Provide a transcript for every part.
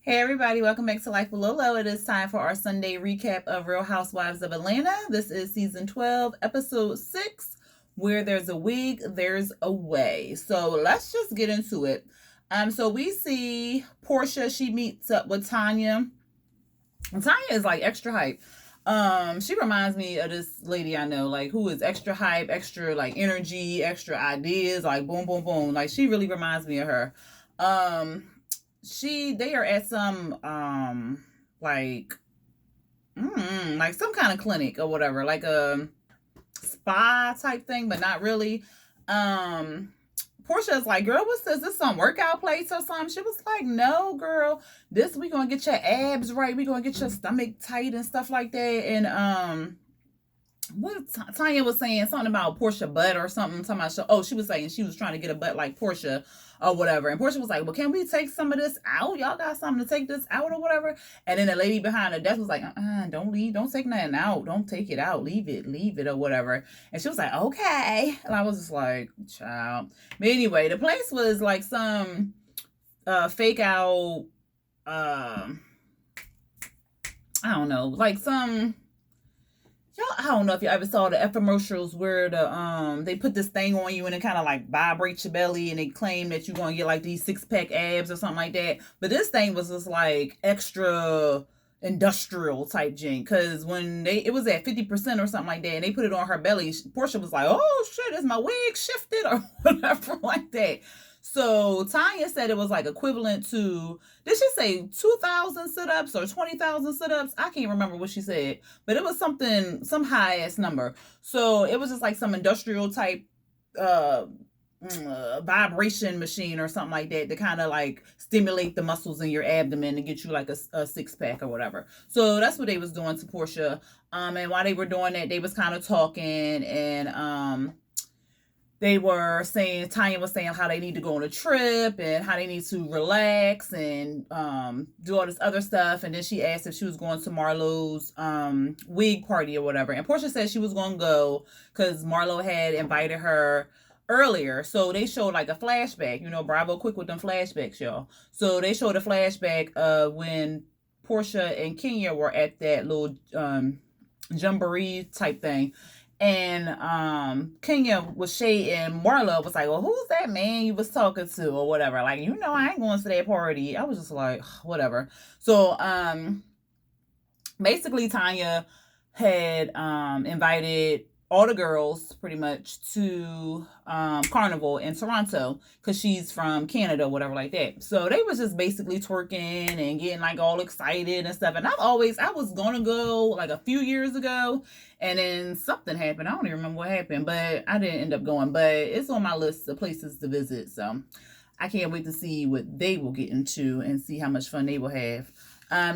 Hey everybody, welcome back to Life Below Low. It is time for our Sunday recap of Real Housewives of Atlanta. This is season 12, episode 6. Where there's a wig, there's a way. So let's just get into it. So we see Portia, she meets up with Tanya. And Tanya is like extra hype. She reminds me of this lady I know, like who is extra hype, extra like energy, extra ideas, like boom, boom, boom. Like she really reminds me of her. Um, they are at some like like some kind of clinic or whatever, like a spa type thing, but not really. Um Portia's like, girl, what's this? This some workout place or something? She was like, no, girl, this we gonna get your abs right. We gonna get your stomach tight and stuff like that. And what Tanya was saying something about Portia butt or something. Talking about she was saying she was trying to get a butt like Portia or whatever. And Portia was like, well, can we take some of this out? Y'all got something to take this out or whatever? And then the lady behind the desk was like, don't leave, don't take nothing out, don't take it out, leave it or whatever. And she was like, okay. And I was just like, child. But anyway, the place was like some fake out. I don't know, like some I don't know if you ever saw the infomercials where they put this thing on you and it kind of like vibrates your belly and they claim that you're gonna get like these 6-pack abs or something like that. But this thing was just like extra industrial type jink, because when it was at 50% or something like that and they put it on her belly, Portia was like, oh shit, is my wig shifted or whatever like that. So Tanya said it was like equivalent to, did she say 2,000 sit-ups or 20,000 sit-ups? I can't remember what she said, but it was something, some high ass number. So it was just like some industrial type uh vibration machine or something like that to kind of like stimulate the muscles in your abdomen to get you like a 6-pack or whatever. So that's what they was doing to Portia. And while they were doing that, they was kind of talking, and they were saying, Tanya was saying how they need to go on a trip and how they need to relax and do all this other stuff. And then she asked if she was going to Marlo's wig party or whatever. And Portia said she was going to go because Marlo had invited her earlier. So they showed like a flashback. You know, Bravo quick with them flashbacks, y'all. So they showed a flashback of when Portia and Kenya were at that little jamboree type thing. And Kenya was shading. Marlo was like, well, who's that man you was talking to or whatever? Like, you know, I ain't going to that party. I was just like, whatever. So basically Tanya had invited all the girls pretty much to Carnival in Toronto because she's from Canada, whatever like that. So they was just basically twerking and getting like all excited and stuff. And I was gonna go like a few years ago, and then something happened. I don't even remember what happened, but I didn't end up going. But it's on my list of places to visit, so I can't wait to see what they will get into and see how much fun they will have.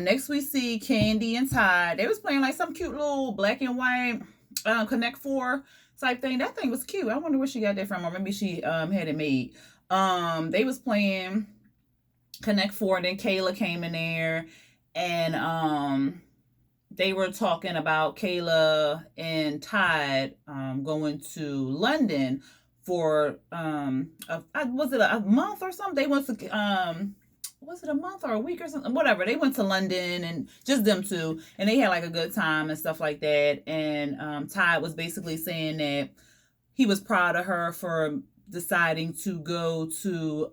Next we see Candy and Todd. They was playing like some cute little black and white Connect Four type thing. That thing was cute. I wonder where she got that from, or maybe she had it made. They was playing Connect Four, and then Kayla came in there, and they were talking about Kayla and Todd going to London for was it a month or something? They went to was it a month or a week or something? Whatever. They went to London, and just them two, and they had like a good time and stuff like that. And Todd was basically saying that he was proud of her for deciding to go to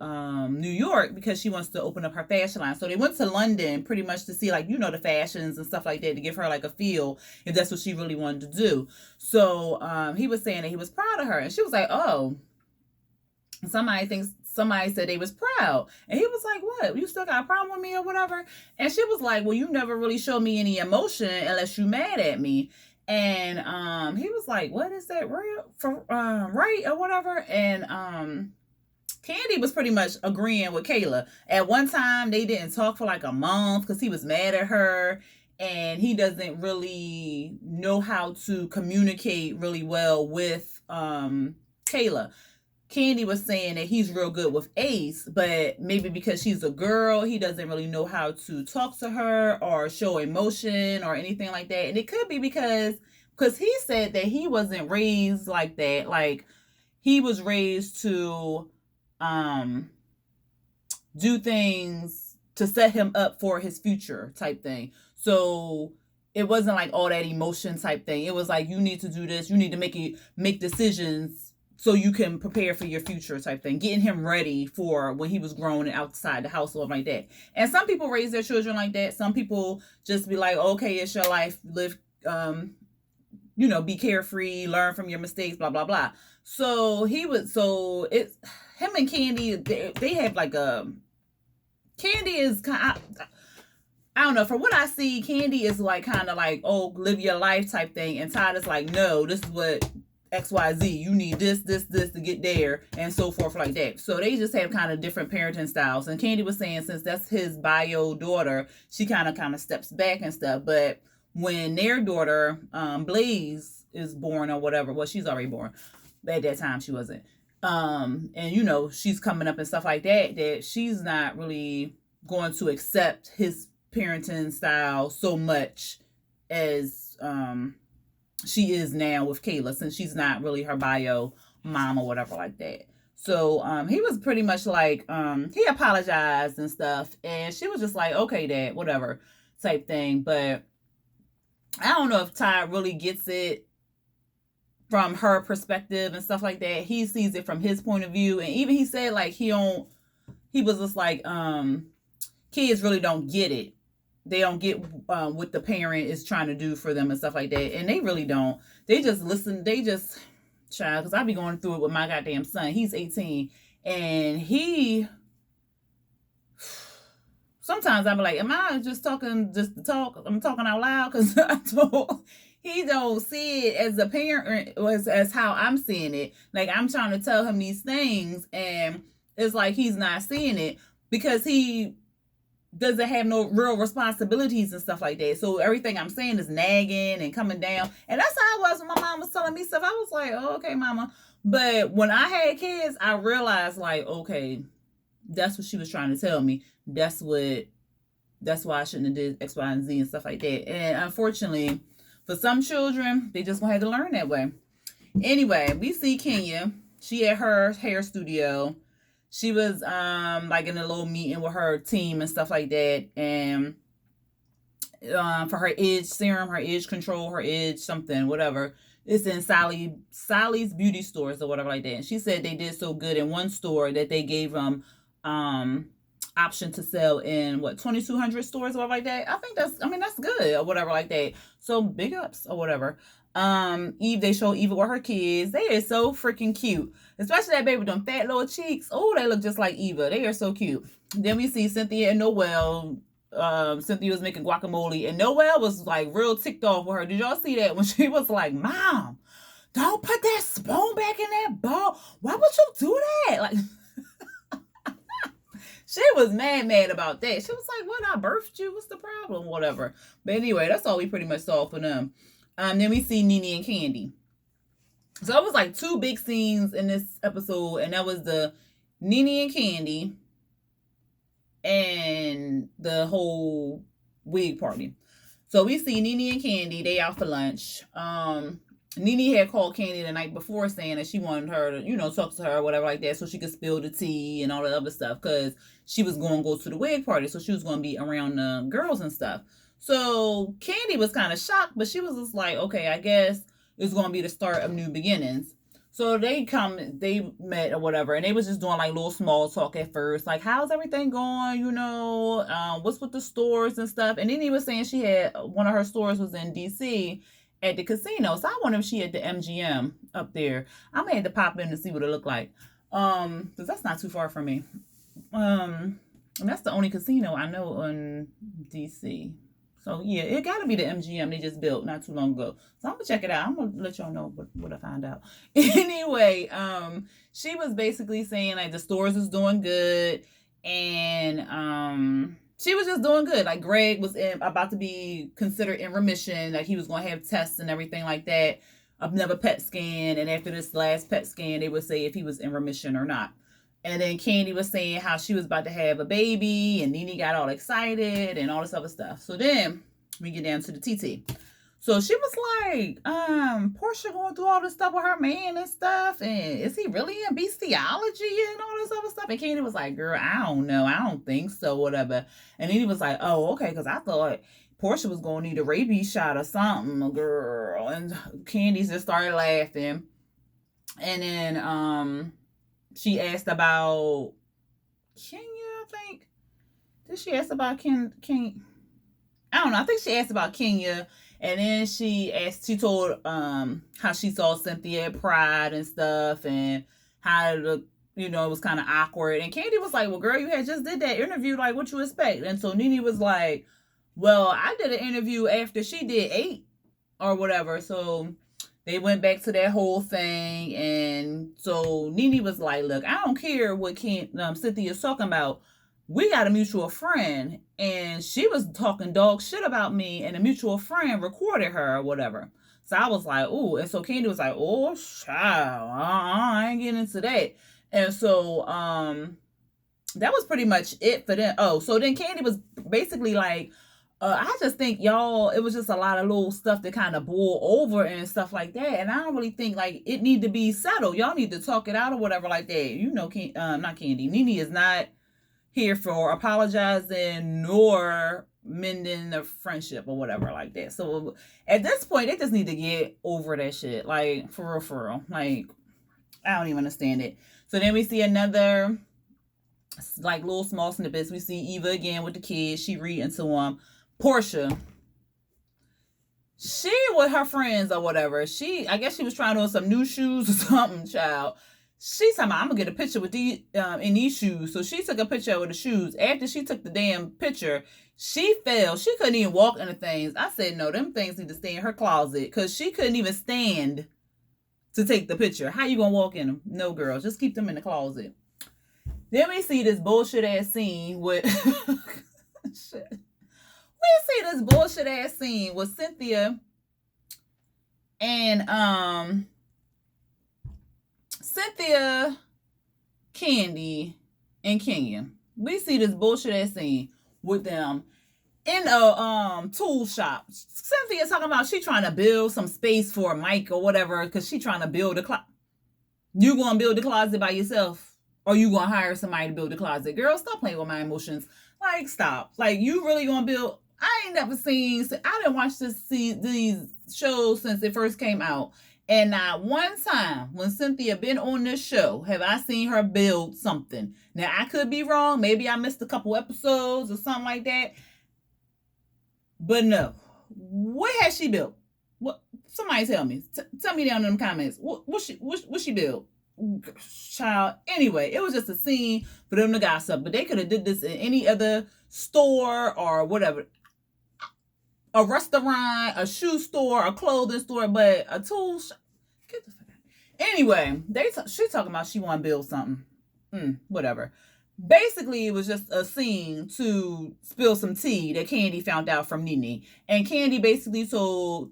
New York because she wants to open up her fashion line. So they went to London pretty much to see, like, you know, the fashions and stuff like that, to give her like a feel if that's what she really wanted to do. So he was saying that he was proud of her, and she was like, oh, somebody said they was proud. And he was like, what, you still got a problem with me or whatever? And she was like, well, you never really showed me any emotion unless you mad at me. And he was like, what is that real for right or whatever? And Candy was pretty much agreeing with Kayla. At one time they didn't talk for like a month because he was mad at her, and he doesn't really know how to communicate really well with Kayla. Candy was saying that he's real good with Ace, but maybe because she's a girl, he doesn't really know how to talk to her or show emotion or anything like that. And it could be because he said that he wasn't raised like that. Like, he was raised to do things to set him up for his future type thing. So it wasn't like all that emotion type thing. It was like, you need to do this. You need to make decisions so you can prepare for your future type thing. Getting him ready for when he was grown and outside the household like that. And some people raise their children like that. Some people just be like, okay, it's your life. Live, be carefree, learn from your mistakes, blah, blah, blah. So it's him and Candy, they have like Candy is kind of, I don't know. From what I see, Candy is like kind of like, oh, live your life type thing. And Todd is like, no, this is what XYZ. You need this to get there, and so forth like that. So they just have kind of different parenting styles. And Candy was saying, since that's his bio daughter, she kind of steps back and stuff. But when their daughter, Blaze, is born or whatever, well, she's already born. At that time, she wasn't. And she's coming up and stuff like that she's not really going to accept his parenting style so much as she is now with Kayla, since she's not really her bio mom or whatever like that. So he was pretty much like, he apologized and stuff, and she was just like, okay, Dad, whatever type thing. But I don't know if Ty really gets it from her perspective and stuff like that. He sees it from his point of view. And even he said like he was just like, kids really don't get it. They don't get what the parent is trying to do for them and stuff like that. And they really don't. They just listen. They just, child, because I be going through it with my goddamn son. He's 18. And sometimes I be like, am I just talking just to talk? I'm talking out loud because he don't see it as a parent or as how I'm seeing it. Like, I'm trying to tell him these things, and it's like he's not seeing it because he doesn't have no real responsibilities and stuff like that. So everything I'm saying is nagging and coming down. And that's how I was when my mom was telling me stuff. I was like, oh, okay, mama. But when I had kids, I realized like, okay, that's what she was trying to tell me. That's why I shouldn't have did X, Y, and Z and stuff like that. And unfortunately, for some children, they just gonna have to learn that way. Anyway, we see Kenya. She at her hair studio. She was like in a little meeting with her team and stuff like that. And for her edge serum, her edge control, her edge something, whatever. It's in Sally's beauty stores or whatever like that. And she said they did so good in one store that they gave them option to sell in 2,200 stores or whatever like that. I think that's good or whatever like that. So big ups or whatever. They show Eva with her kids. They are so freaking cute, especially that baby with them fat little cheeks. Oh, they look just like Eva. They are so cute. Then we see Cynthia and Noelle. Cynthia was making guacamole, and Noelle was like real ticked off with her. Did y'all see that when she was like, "Mom, don't put that spoon back in that bowl. Why would you do that?" Like. She was mad about that. She was like, what, I birthed you? What's the problem? Whatever. But anyway, that's all we pretty much saw for them. Then we see Nene and Candy. So it was like two big scenes in this episode. And that was the Nene and Candy and the whole wig party. So we see Nene and Candy. They out for lunch. Nene had called Candy the night before saying that she wanted her to, talk to her or whatever like that so she could spill the tea and all that other stuff because she was going to go to the wig party. So she was going to be around the girls and stuff. So Candy was kind of shocked, but she was just like, okay, I guess it's going to be the start of new beginnings. So they met or whatever, and they was just doing like little small talk at first. Like, how's everything going? What's with the stores and stuff? And then he was saying she had one of her stores was in DC at the casino. So I wonder if she at the MGM up there. I may have to pop in to see what it looked like. Because that's not too far from me. And that's the only casino I know in DC. So yeah, it gotta be the MGM they just built not too long ago. So I'm gonna check it out. I'm gonna let y'all know what I found out. Anyway, she was basically saying like the stores is doing good, and she was just doing good. Like Greg was about to be considered in remission. Like he was going to have tests and everything like that. Another PET scan. And after this last PET scan, they would say if he was in remission or not. And then Candy was saying how she was about to have a baby. And Nene got all excited and all this other stuff. So then we get down to the TT. So she was like, Portia going through all this stuff with her man and stuff, and is he really in bestiality and all this other stuff? And Candy was like, girl, I don't know. I don't think so, whatever. And then he was like, oh, okay, because I thought Portia was going to need a rabies shot or something, girl. And Candy just started laughing. And then she asked about Kenya, I think. Did she ask about Ken? I don't know. I think she asked about Kenya, and then she told how she saw Cynthia at Pride and stuff, and how it was kind of awkward. And Candy was like, "Well, girl, you had just did that interview. Like, what you expect?" And so Nene was like, "Well, I did an interview after she did 8 or whatever." So they went back to that whole thing, and so Nene was like, "Look, I don't care what Cynthia's talking about. We got a mutual friend, and she was talking dog shit about me, and a mutual friend recorded her or whatever." So I was like, "Ooh," and so Candy was like, "Oh, child, I ain't getting into that." And so that was pretty much it for them. Oh, so then Candy was basically like, I just think y'all, it was just a lot of little stuff that kind of boil over and stuff like that. And I don't really think like it need to be settled. Y'all need to talk it out or whatever like that. Not Candy. Nene is not here for apologizing nor mending the friendship or whatever like that. So at this point, they just need to get over that shit. Like, for real. Like, I don't even understand it. So then we see another, like, little small snippets. We see Eva again with the kids. She reading to them. Portia, she with her friends or whatever. I guess she was trying on some new shoes or something, child. She's talking about, I'm gonna get a picture with these in these shoes. So she took a picture with the shoes. After she took the damn picture, she fell. She couldn't even walk in the things. I said, no, them things need to stay in her closet because she couldn't even stand to take the picture. How you gonna walk in them? No, girls, just keep them in the closet. Then we see this bullshit ass scene with shit. We see this bullshit ass scene with Cynthia and Cynthia, Candy, and Kenya. We see this bullshit ass scene with them in a tool shop. Cynthia talking about she trying to build some space for Mike or whatever because she trying to build a closet. You gonna build the closet by yourself, or you gonna hire somebody to build the closet? Girl, stop playing with my emotions. Like, stop. Like, you really gonna build? I ain't never seen. I didn't watch these shows since they first came out. And not one time when Cynthia been on this show have I seen her build something. Now, I could be wrong. Maybe I missed a couple episodes or something like that. But no. What has she built? What? Somebody tell me. Tell me down in the comments. What she built? Child. Anyway, it was just a scene for them to gossip. But they could have did this in any other store or whatever. A restaurant, a shoe store, a clothing store, but a tool shop. Get the fuck out. Anyway, she talking about she want to build something. Whatever. Basically, it was just a scene to spill some tea that Candy found out from Nene. And Candy basically told,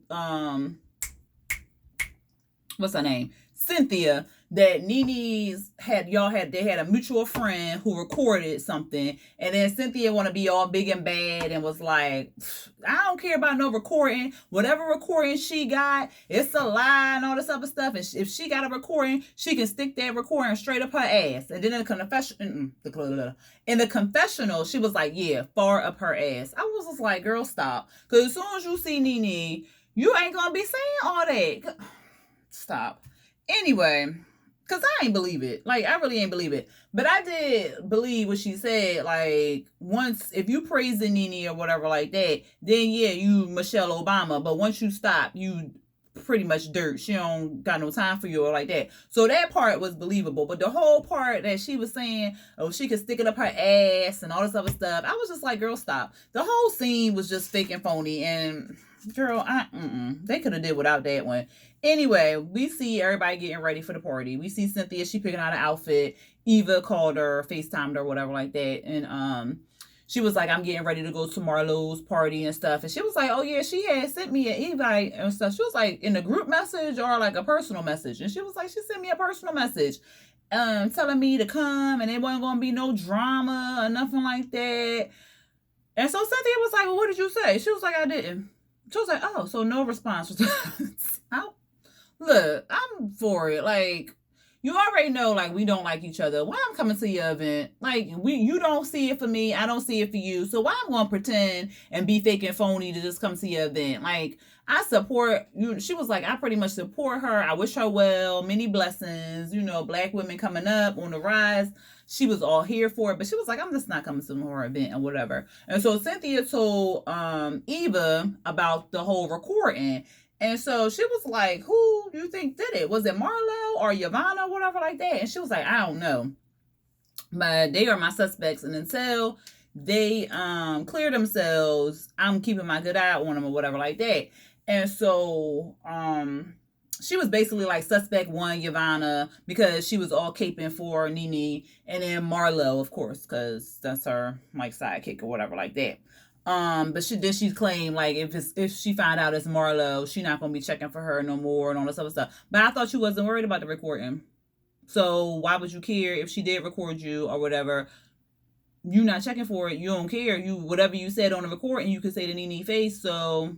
what's her name? Cynthia, that Nene's had a mutual friend who recorded something, and then Cynthia want to be all big and bad and was like, I don't care about no recording. Whatever recording she got, it's a lie and all this other stuff. And if she got a recording, she can stick that recording straight up her ass. And then in the confessional, she was like, yeah, far up her ass. I was just like, girl, stop. Because as soon as you see Nene, you ain't gonna be saying all that. Stop. Anyway, because I ain't believe it. Like, I really ain't believe it. But I did believe what she said. Like, once, if you praise the Nene or whatever like that, then yeah, you Michelle Obama. But once you stop, you pretty much dirt. She don't got no time for you or like that. So that part was believable. But the whole part that she was saying, oh, she could stick it up her ass and all this other stuff, I was just like, girl, stop. The whole scene was just fake and phony. And girl, they could have did without that one. Anyway, we see everybody getting ready for the party. We see Cynthia, she picking out an outfit. Eva called her, FaceTimed her, whatever like that. And she was like, I'm getting ready to go to Marlo's party and stuff. And she was like, oh yeah, she had sent me an invite and stuff. She was like, in a group message or like a personal message. And she was like, she sent me a personal message telling me to come and it wasn't going to be no drama or nothing like that. And so Cynthia was like, well, what did you say? She was like, I didn't. She was like, oh, so no response. Look, I'm for it. Like, you already know, like, we don't like each other. Why I'm coming to your event? Like, you don't see it for me, I don't see it for you. So why I'm gonna pretend and be fake and phony to just come to your event? Like, I support you. She was like, I pretty much support her. I wish her well. Many blessings. Black women coming up on the rise. She was all here for it, but she was like, I'm just not coming to her event or whatever. And so Cynthia told Eva about the whole recording. And so she was like, who do you think did it? Was it Marlo or Yvonne or whatever like that? And she was like, I don't know. But they are my suspects. And until they clear themselves, I'm keeping my good eye on them or whatever like that. And so she was basically like suspect one, Yvonne, because she was all caping for Nene. And then Marlo, of course, because that's her like sidekick or whatever like that. But she claimed like if she find out it's Marlo, she not gonna be checking for her no more and all this other stuff. But I thought you wasn't worried about the recording. So why would you care if she did record you or whatever? You not checking for it. You don't care. You whatever you said on the recording, you could say to Nene face. So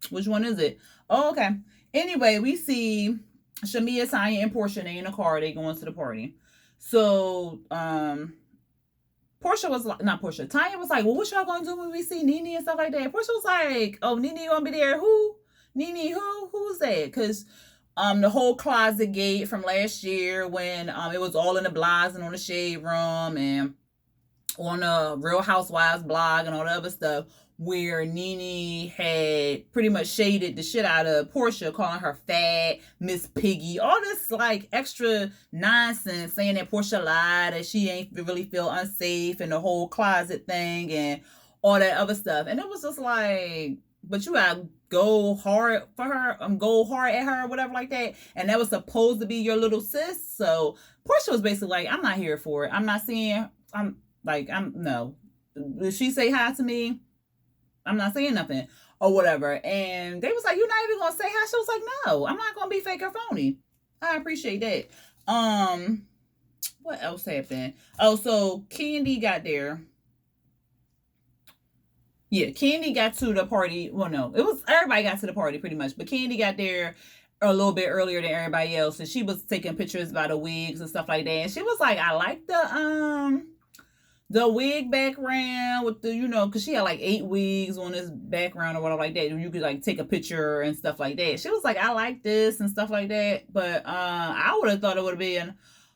which one is it? Oh, okay. Anyway, we see Shamia, Tanya, and Portia. They in a car. They going to the party. So Portia was like, not Portia. Tanya was like, well, what y'all gonna do when we see Nene and stuff like that? Portia was like, oh, Nene gonna be there? Who? Nene who? Who's that? Because the whole closet gate from last year when it was all in the blogs and on the Shade Room and on the Real Housewives blog and all the other stuff, where Nene had pretty much shaded the shit out of Portia, calling her fat, Miss Piggy, all this like extra nonsense, saying that Portia lied, that she ain't really feel unsafe, and the whole closet thing and all that other stuff. And it was just like, but you gotta go hard for her, go hard at her, whatever like that. And that was supposed to be your little sis. So Portia was basically like, I'm not here for it. I'm not seeing, no. If she say hi to me, I'm not saying nothing or whatever. And they was like, you're not even gonna say hi? She was like, no, I'm not gonna be fake or phony. I appreciate that. What else happened? Oh, so Candy got there. Yeah, Candy got to the party. Well, no, it was everybody got to the party pretty much, but Candy got there a little bit earlier than everybody else, and she was taking pictures by the wigs and stuff like that. And she was like, I like the wig background with the, because she had like 8 wigs on this background or whatever like that. You could like take a picture and stuff like that. She was like, I like this and stuff like that. But I would have thought it would have been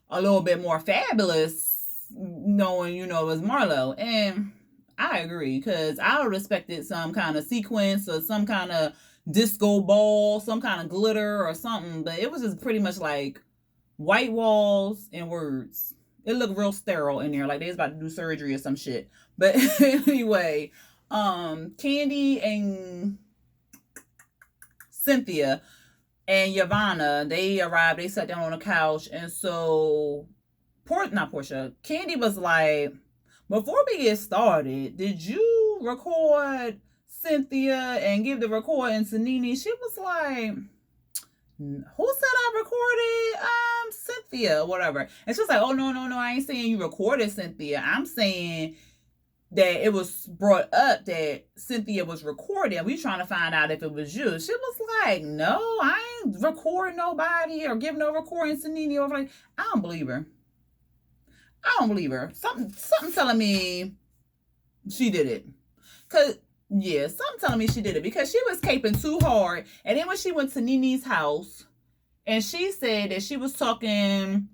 a little bit more fabulous knowing, it was Marlo. And I agree, because I would have expected some kind of sequence or some kind of disco ball, some kind of glitter or something. But it was just pretty much like white walls and words. It looked real sterile in there, like they was about to do surgery or some shit. But anyway, Candy and Cynthia and Yvonne, they arrived, they sat down on the couch, and so not Portia, Candy was like, before we get started, did you record Cynthia and give the recording to Nene? She was like, who said I recorded Cynthia, whatever. And she was like, oh, no, I ain't saying you recorded Cynthia. I'm saying that it was brought up that Cynthia was recording. We trying to find out if it was you. She was like, no, I ain't recording nobody or giving no recordings to Nene. Or like, I don't believe her. Something telling me she did it. Something telling me she did it, because she was caping too hard. And then when she went to Nene's house and she said that she was talking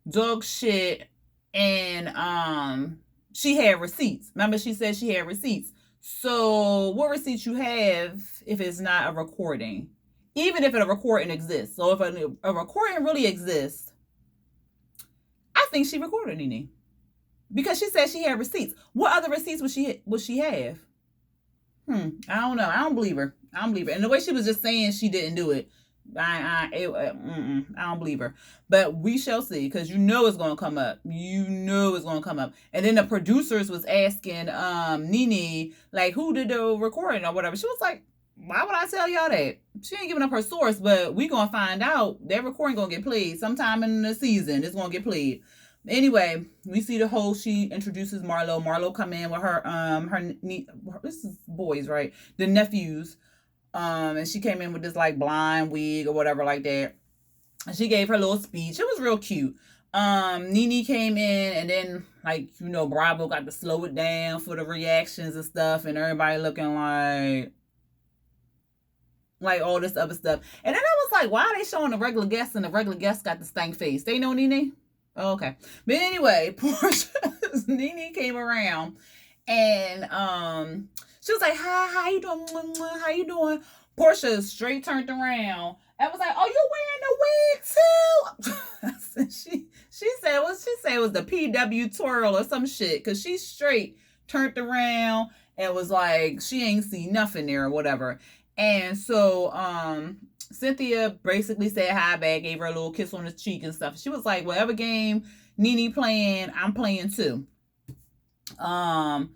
dog shit and she had receipts. Remember, she said she had receipts. So what receipts you have if it's not a recording? Even if a recording exists. So if a recording really exists, I think she recorded Nene, because she said she had receipts. What other receipts would she have? I don't know. I don't believe her. And the way she was just saying she didn't do it, I don't believe her. But we shall see, because it's going to come up. And then the producers was asking Nene, like, who did the recording or whatever. She was like, why would I tell y'all that? She ain't giving up her source, but we going to find out. That recording going to get played sometime in the season. It's going to get played. Anyway, we see the whole. She introduces Marlo. Marlo come in with this is boys, right? The nephews. And she came in with this like blind wig or whatever like that. And she gave her little speech. It was real cute. Nene came in, and then Bravo got to slow it down for the reactions and stuff, and everybody looking like all this other stuff. And then I was like, why are they showing the regular guests, and the regular guests got the stank face? They know Nene? Oh, okay. But anyway, Portia, Nene came around, and she was like, hi, how you doing? How you doing? Portia straight turned around and was like, oh, you wearing the wig too? she said it was the PW twirl or some shit, because she straight turned around and was like, she ain't see nothing there or whatever. And so Cynthia basically said hi back, gave her a little kiss on the cheek and stuff. She was like, whatever game Nene playing, I'm playing too. Marlo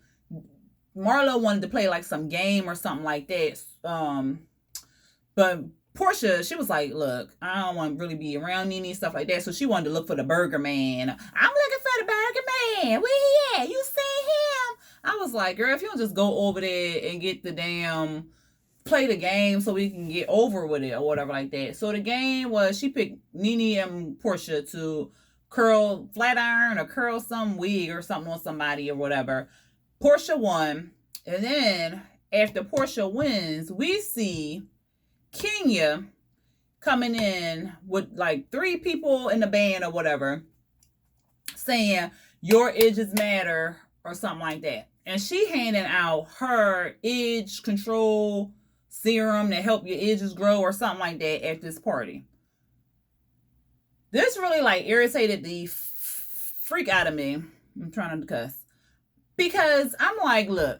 wanted to play like some game or something like that. But Portia, she was like, look, I don't want to really be around Nene and stuff like that. So she wanted to look for the Burger Man. I'm looking for the Burger Man. Where he at? You see him? I was like, girl, if you don't just go over there and get the damn, play the game so we can get over with it or whatever like that. So the game was, she picked Nene and Portia to curl flat iron or curl some wig or something on somebody or whatever. Portia won. And then after Portia wins, we see Kenya coming in with like 3 people in the band or whatever, saying your edges matter or something like that. And she handing out her edge control serum to help your edges grow or something like that at this party. This really like irritated the freak out of me. I'm trying to cuss. Because I'm like, look,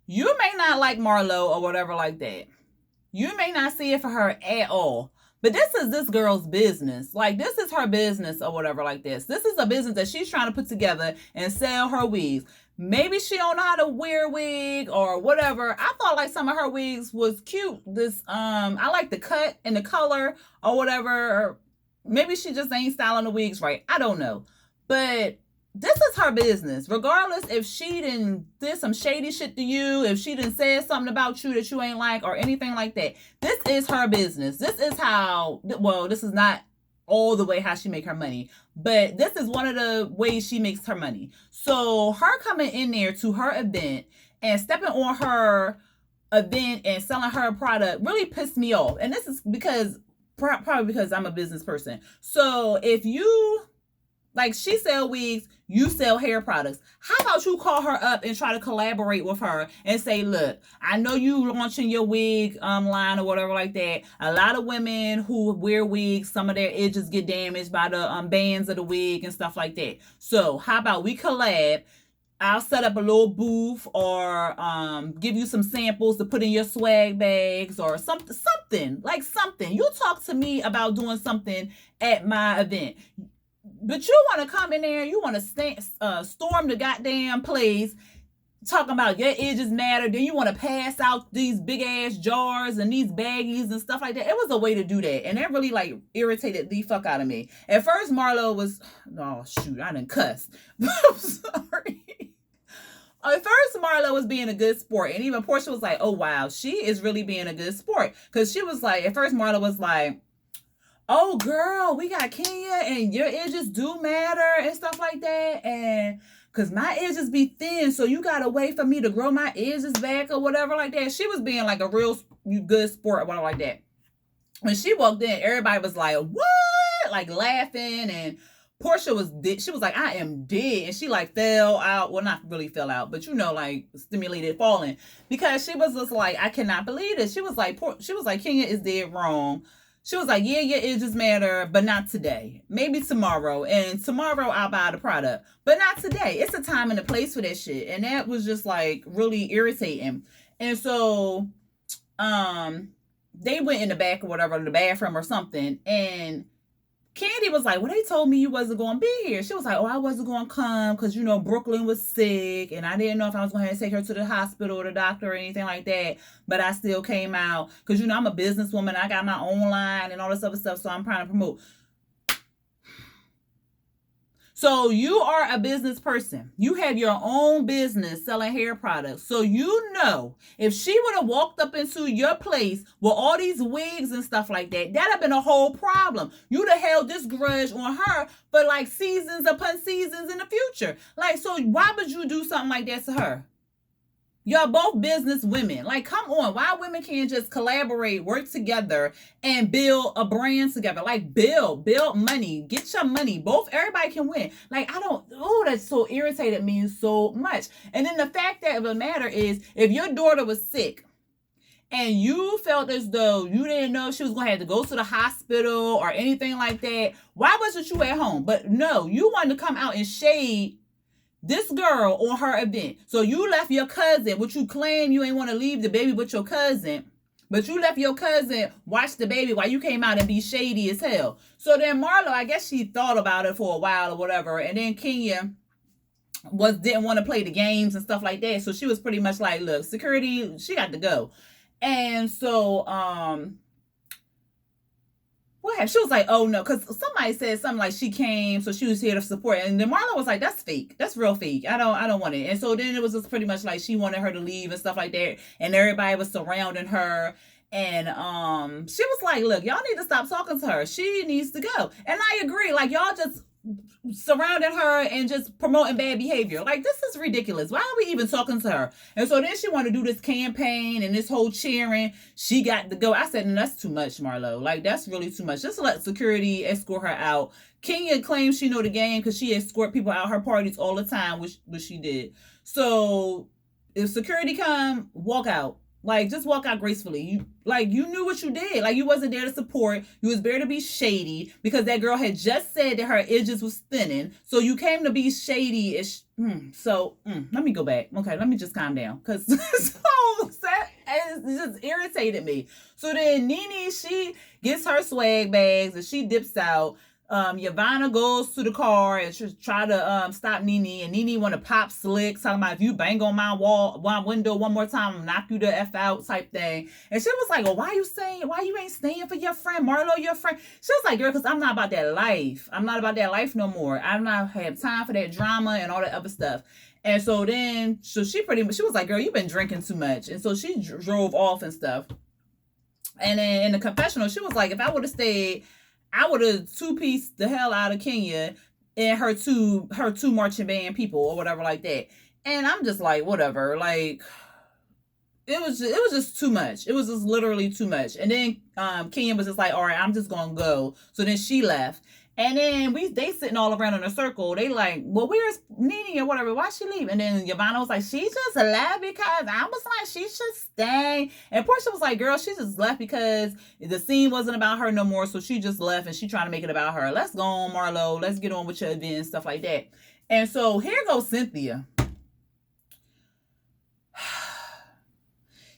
you may not like Marlo or whatever like that. You may not see it for her at all. But this is this girl's business. Like, this is her business or whatever like this. This is a business that she's trying to put together and sell her wigs. Maybe she don't know how to wear a wig or whatever. I thought like some of her wigs was cute. I like the cut and the color or whatever. Or maybe she just ain't styling the wigs right. I don't know. But this is her business. Regardless if she did some shady shit to you, if she said something about you that you ain't like or anything like that. This is her business. This is how, well, this is not all the way how she make her money, but this is one of the ways she makes her money. So her coming in there to her event and stepping on her event and selling her product really pissed me off. And this is probably because I'm a business person. So if you, like, she sell wigs, you sell hair products. How about you call her up and try to collaborate with her and say, look, I know you launching your wig line or whatever like that. A lot of women who wear wigs, some of their edges get damaged by the bands of the wig and stuff like that. So how about we collab? I'll set up a little booth or give you some samples to put in your swag bags or something. You talk to me about doing something at my event. But you want to come in there, you want to storm the goddamn place, talking about your edges matter. Then you want to pass out these big ass jars and these baggies and stuff like that. It was a way to do that, and that really like irritated the fuck out of me. At first, Marlo was, oh shoot, I didn't cuss. I'm sorry. At first, Marlo was being a good sport, and even Portia was like, oh wow, she is really being a good sport, because she was like, at first Marlo was like, oh girl, we got Kenya and your edges do matter and stuff like that, and because my edges be thin, so you gotta wait for me to grow my edges back or whatever like that. She was being like a real good sport or whatever like that. When she walked in, everybody was like, what? Like laughing, and Portia was like, I am dead, and she like fell out. Well, not really fell out, but like stimulated falling, because she was just like, I cannot believe this. She was like, Kenya is dead wrong. She was like, yeah, your edges matter, but not today. Maybe tomorrow. And tomorrow I'll buy the product. But not today. It's a time and a place for that shit. And that was just like really irritating. And so they went in the back or whatever, the bathroom or something. And Candy was like, well, they told me you wasn't going to be here. She was like, oh, I wasn't going to come because, Brooklyn was sick. And I didn't know if I was going to take her to the hospital or the doctor or anything like that. But I still came out because, I'm a businesswoman. I got my own line and all this other stuff. So I'm trying to promote. So you are a business person. You have your own business selling hair products. So you know if she would have walked up into your place with all these wigs and stuff like that, that'd have been a whole problem. You'd have held this grudge on her for like seasons upon seasons in the future. Like, so why would you do something like that to her? Y'all both business women. Like, come on. Why women can't just collaborate, work together, and build a brand together? Like, build money. Get your money. Everybody can win. Like, that so irritated me so much. And then the fact that of the matter is, if your daughter was sick, and you felt as though you didn't know if she was going to have to go to the hospital or anything like that, why wasn't you at home? But no, you wanted to come out and shade this girl on her event. So you left your cousin, which you claim you ain't want to leave the baby with your cousin, but you left your cousin watch the baby while you came out and be shady as hell. So then Marlo, I guess she thought about it for a while or whatever, and then Kenya didn't want to play the games and stuff like that. So she was pretty much like, look, security, she got to go. And so she was like, oh no, because somebody said something like she came, so she was here to support. And then Marlo was like, that's fake. That's real fake. I don't want it. And so then it was just pretty much like she wanted her to leave and stuff like that. And everybody was surrounding her. And she was like, look, y'all need to stop talking to her. She needs to go. And I agree. Like, y'all just surrounding her and just promoting bad behavior. Like, this is ridiculous. Why are we even talking to her? And so then she wanted to do this campaign and this whole cheering. She got to go. I said, no, that's too much, Marlo. Like, that's really too much. Just let security escort her out. Kenya claims she know the game because she escort people out her parties all the time, which she did. So if security come, walk out. Like, just walk out gracefully. You knew what you did. Like, you wasn't there to support. You was there to be shady because that girl had just said that her edges was thinning. So you came to be shady. Let me go back. Okay, let me just calm down because it just irritated me. So then Nene, she gets her swag bags and she dips out. Yavana goes to the car and she try to stop Nene, and Nene want to pop Slick, talking about if you bang on my window one more time, I'll knock you the F out type thing. And she was like, well, why you ain't staying for your friend Marlo, your friend? She was like, girl, because I'm not about that life. I'm not about that life no more. I've not had time for that drama and all that other stuff. And so then she was like, girl, you've been drinking too much. And so she drove off and stuff. And then in the confessional, she was like, if I would have stayed, I would have two-piece the hell out of Kenya and her two marching band people or whatever like that. And I'm just like, whatever. Like, it was just too much. It was just literally too much. And then Kenya was just like, all right, I'm just gonna go. So then she left. And then they sitting all around in a circle. They like, well, where's Nene or whatever? Why she leave? And then Yavana was like, she just left because I was like, she should stay. And Portia was like, girl, she just left because the scene wasn't about her no more. So she just left and she trying to make it about her. Let's go on, Marlo. Let's get on with your event and stuff like that. And so here goes Cynthia.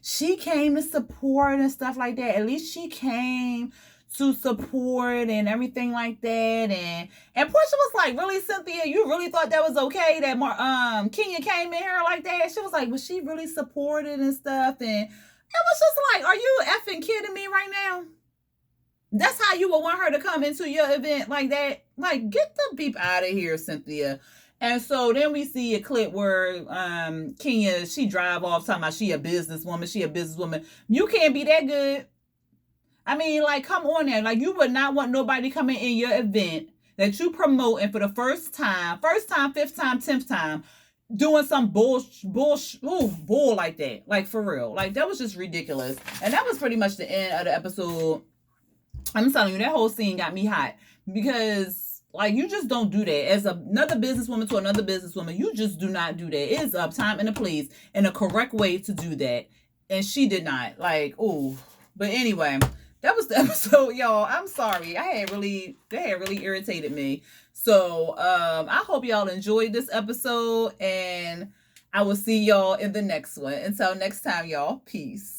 She came to support and stuff like that. At least she came to support and everything like that. And Portia was like, really, Cynthia, you really thought that was okay that Kenya came in here like that? She was like, was she really supported and stuff? And it was just like, are you effing kidding me right now? That's how you would want her to come into your event like that? Like, get the beep out of here, Cynthia. And so then we see a clip where Kenya, she drive off talking about she a businesswoman. You can't be that good. I mean, like, come on now. Like, you would not want nobody coming in your event that you promoting for the first time, 5th time, 10th time, doing some bull like that. Like, for real. Like, that was just ridiculous. And that was pretty much the end of the episode. I'm telling you, that whole scene got me hot. Because, like, you just don't do that. As another businesswoman to another businesswoman, you just do not do that. It is a time and a place and a correct way to do that. And she did not. Like, oh. But anyway, that was the episode, y'all. I'm sorry. That had really irritated me. So, I hope y'all enjoyed this episode, and I will see y'all in the next one. Until next time, y'all. Peace.